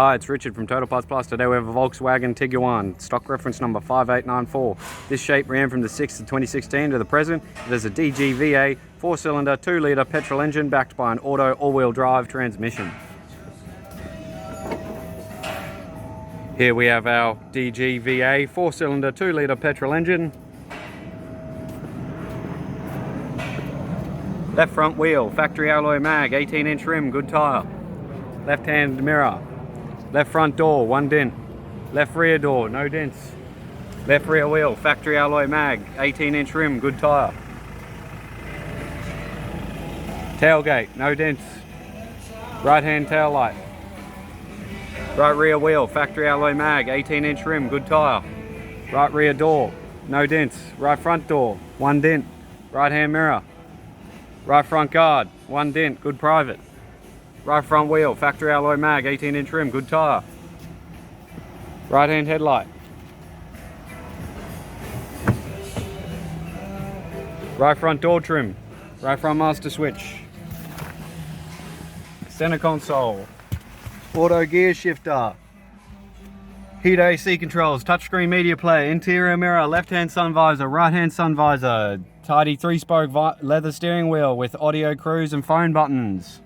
Hi, it's Richard from Total Parts Plus. Today we have a Volkswagen Tiguan, stock reference number 5894. This shape ran from the 6th of 2016 to the present. It is a DGVA 4-cylinder 2-litre petrol engine backed by an auto all-wheel drive transmission. Here we have our DGVA 4-cylinder 2-litre petrol engine. Left front wheel, factory alloy mag, 18-inch rim, good tyre. Left hand mirror. Left front door, 1 dent. Left rear door, no dents. Left rear wheel, factory alloy mag, 18-inch rim, good tyre. Tailgate, no dents. Right hand tail light. Right rear wheel, factory alloy mag, 18-inch rim, good tyre. Right rear door, no dents. Right front door, 1 dent. Right hand mirror. Right front guard, 1 dent, good private. Right front wheel, factory alloy mag, 18-inch rim, good tyre. Right hand headlight. Right front door trim. Right front master switch. Center console. Auto gear shifter. Heat AC controls, touchscreen media player, interior mirror, left hand sun visor, right hand sun visor. Tidy 3-spoke leather steering wheel with audio cruise and phone buttons.